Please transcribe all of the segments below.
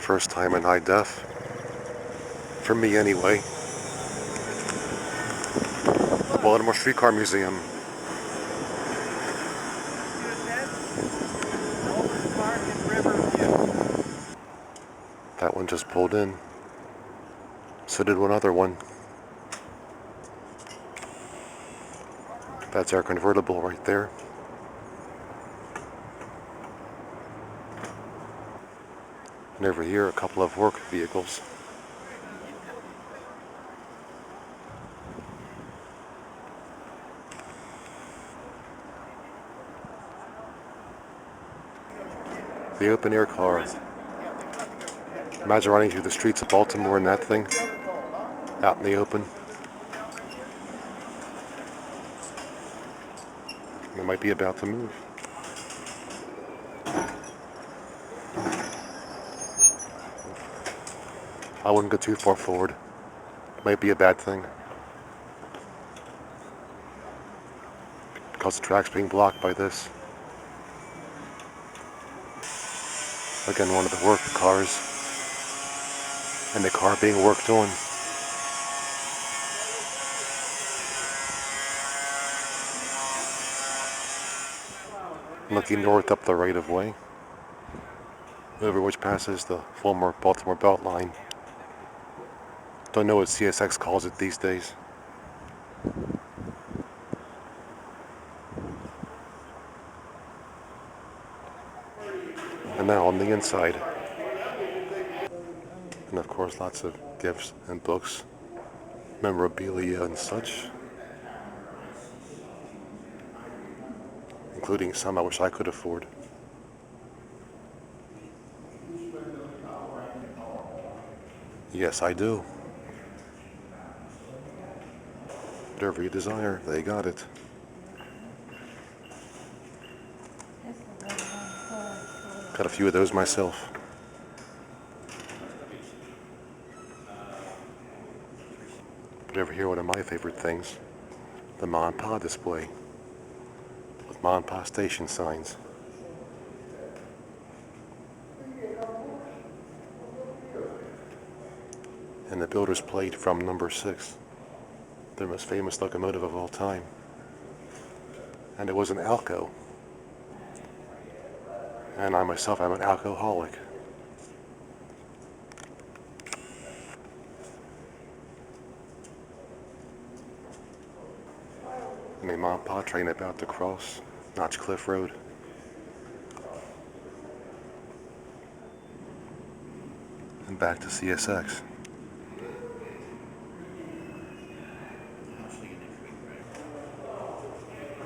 first time in high def. For me anyway. The Baltimore Streetcar Museum. That one just pulled in. So did one other one. That's our convertible right there. And over here, a couple of work vehicles. The open air car. Imagine running through the streets of Baltimore in that thing, out in the open. It might be about to move. I wouldn't go too far forward. It might be a bad thing. Because the track's being blocked by this. Again, one of the work cars. And the car being worked on. Looking north up the right of way, over which passes the former Baltimore Beltline. Don't know what CSX calls it these days. And now on the inside. And of course lots of gifts and books, memorabilia and such. Including some I wish I could afford. Yes, I do. Whatever you desire, they got it. Got a few of those myself. But over here, one of my favorite things, the Ma and Pa display with Ma and Pa station signs. And the builder's plate from number 6, their most famous locomotive of all time. And it was an Alco. And I myself am an alcoholic. And a Ma and Pa train about to cross Notch Cliff Road. And back to CSX.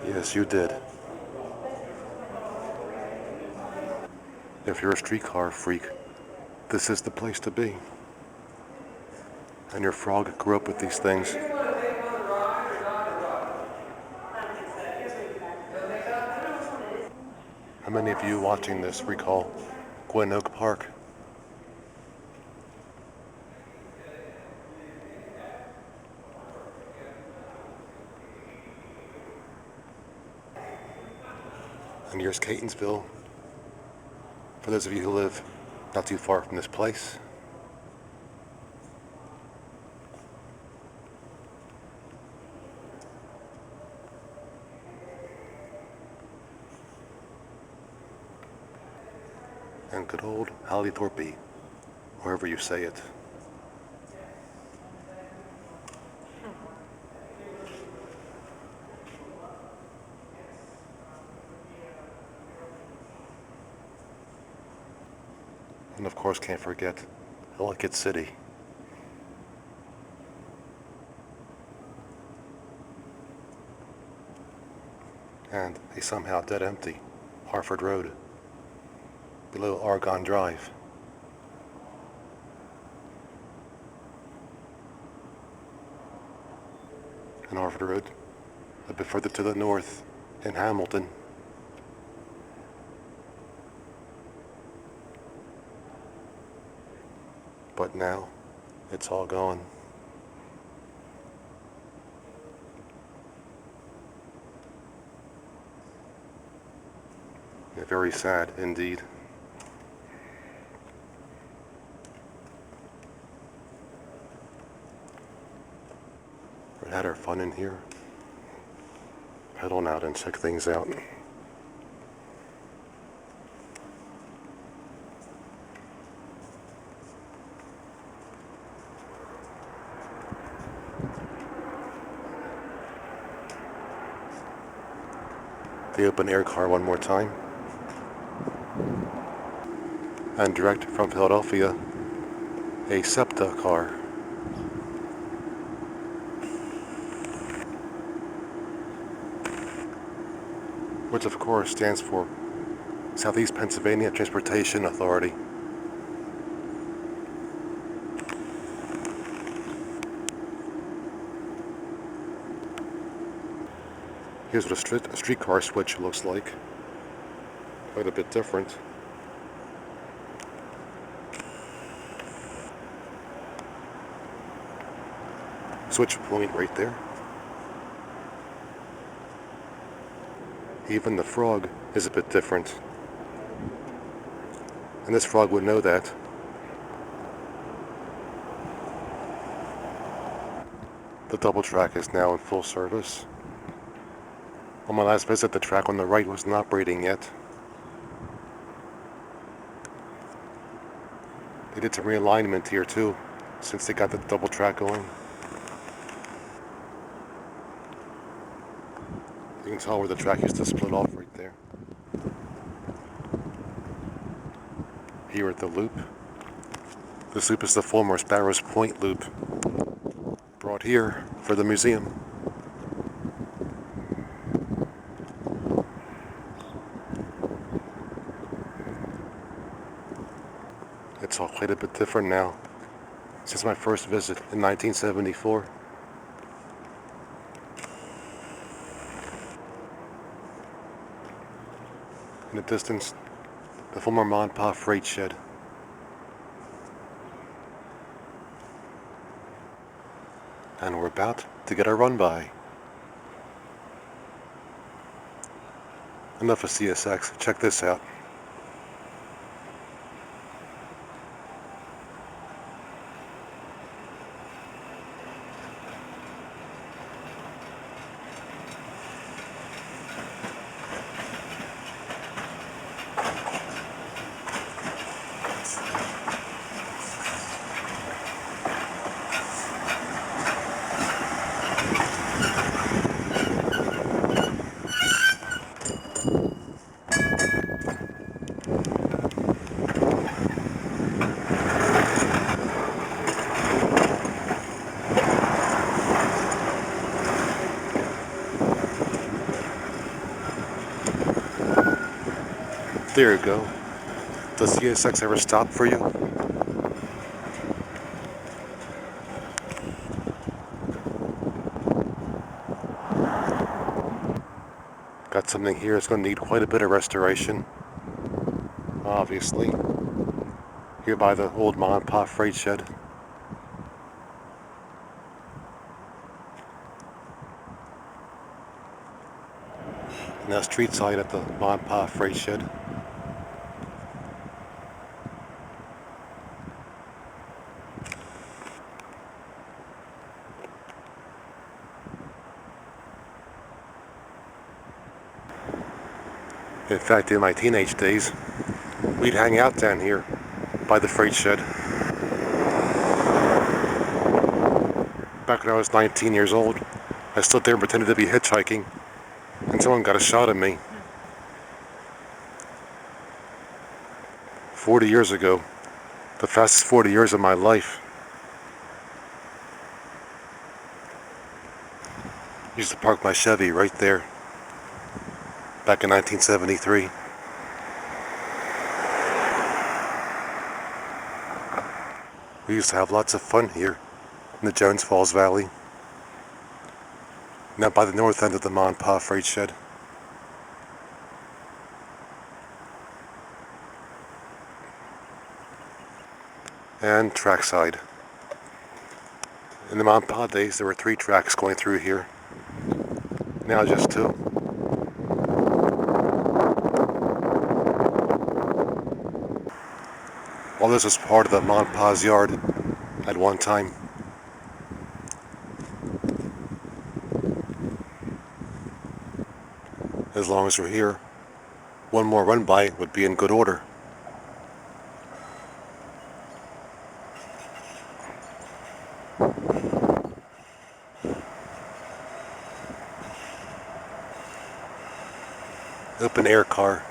Yes, you did. If you're a streetcar freak, this is the place to be. And your frog grew up with these things. How many of you watching this recall Gwen Oak Park? And here's Catonsville. For those of you who live not too far from this place. And good old Halethorpe, wherever you say it. And of course, can't forget Ellicott City. And a somehow dead empty Harford Road below Argonne Drive. And Harford Road a bit further to the north in Hamilton. But now, it's all gone. Yeah, very sad indeed. had our fun in here. Head on out and check things out. The open air car one more time. And direct from Philadelphia, a SEPTA car. Which of course stands for Southeast Pennsylvania Transportation Authority. Here's what a streetcar switch looks like. Quite a bit different. Switch point right there. Even the frog is a bit different. And this frog would know that. The double track is now in full service. On my last visit, the track on the right wasn't operating yet. They did some realignment here too, since they got the double track going. You can tell where the track used to split off right there. Here at the loop. This loop is the former Sparrows Point loop, brought here for the museum. It's all quite a bit different now since my first visit in 1974. In the distance, the former Ma and Pa freight shed. And we're about to get our run by. Enough of CSX, check this out. There you go. Does CSX ever stop for you? Got something here that's going to need quite a bit of restoration. Obviously. Here by the old Ma and Pa freight shed. Now street side at the Ma and Pa freight shed. In fact, in my teenage days, we'd hang out down here by the freight shed. Back when I was 19 years old, I stood there and pretended to be hitchhiking, and someone got a shot at me. 40 years ago, the fastest 40 years of my life. Used to park my Chevy right there. Back in 1973. We used to have lots of fun here in the Jones Falls Valley. Now by the north end of the Ma and Pa freight shed. And trackside. In the Ma and Pa days, there were 3 tracks going through here. Now just 2. Well, this was part of the Ma and Pa's yard at one time. As long as we're here, one more run by would be in good order. Open air car.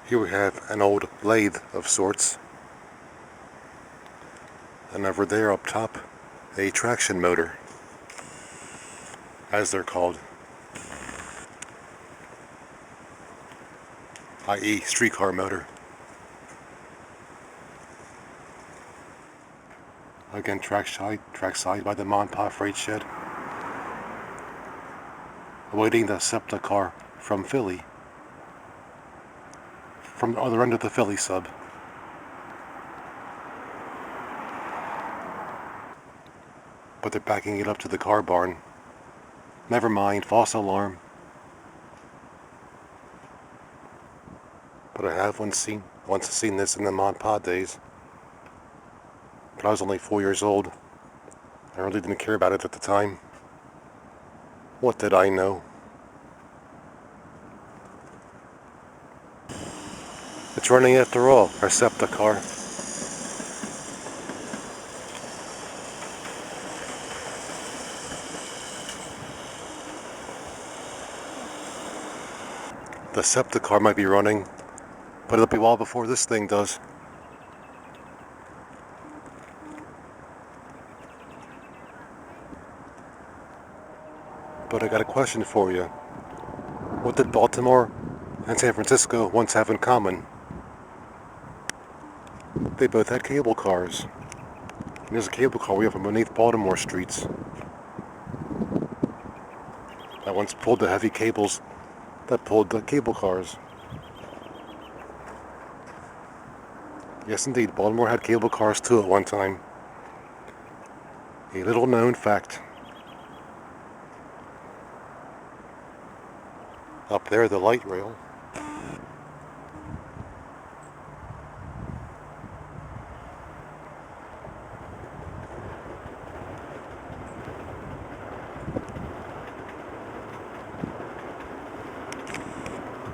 Here we have an old lathe of sorts, and over there up top, a traction motor, as they're called, i.e. streetcar motor. Again, trackside by the Mont Pa freight shed, awaiting the SEPTA car from Philly, from the other end of the Philly sub. But they're backing it up to the car barn. Never mind, false alarm. But I have once seen this in the Mont Pa days. But I was only 4 years old. I really didn't care about it at the time. What did I know? It's running after all, our SEPTA car. The SEPTA car might be running, but it'll be a while before this thing does. But I got a question for you. What did Baltimore and San Francisco once have in common? They both had cable cars. And there's a cable car way up beneath Baltimore streets that once pulled the heavy cables that pulled the cable cars. Yes, indeed, Baltimore had cable cars too at one time. A little known fact. Up there, the light rail.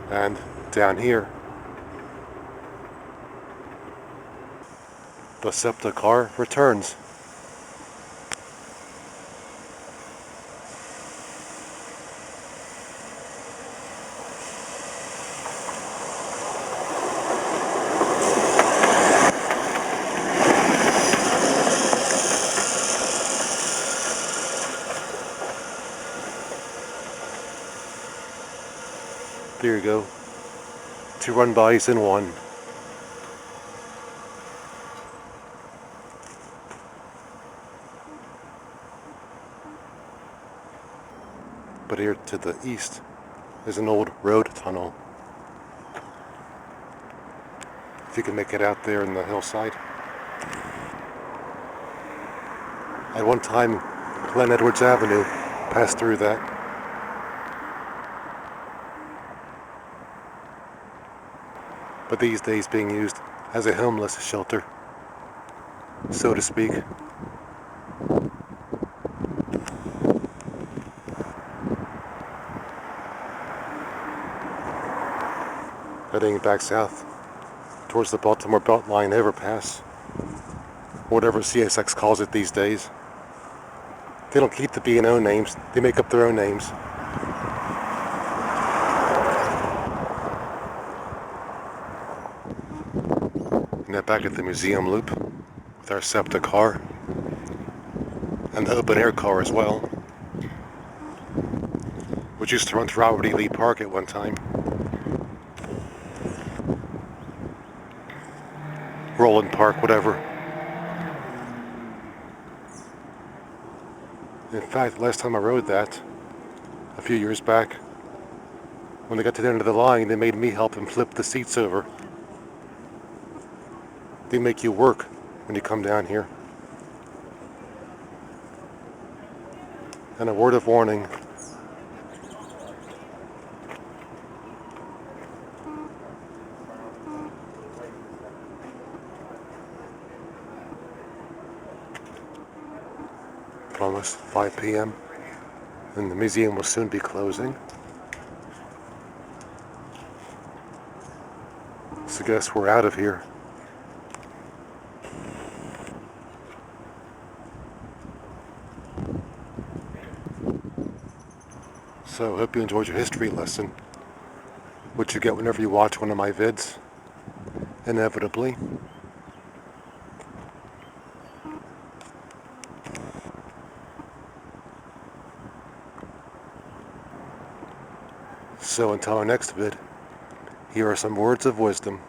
And down here, the SEPTA car returns. There you go. 2 run-bys in one. But here to the east is an old road tunnel. If you can make it out there in the hillside. At one time, Glen Edwards Avenue passed through that. But these days being used as a homeless shelter, so to speak. Heading back south towards the Baltimore Beltline overpass, whatever CSX calls it these days. They don't keep the B&O names, they make up their own names. Now back at the museum loop with our SEPTA car and the open air car as well, which used to run through Robert E. Lee Park at one time. Roland Park, whatever. In fact, last time I rode that, a few years back, When they got to the end of the line, they made me help them flip the seats over. They make you work when you come down here. And a word of warning. It's almost 5 p.m. and the museum will soon be closing. So I guess we're out of here. So I hope you enjoyed your history lesson, which you get whenever you watch one of my vids, inevitably. So until our next vid, here are some words of wisdom.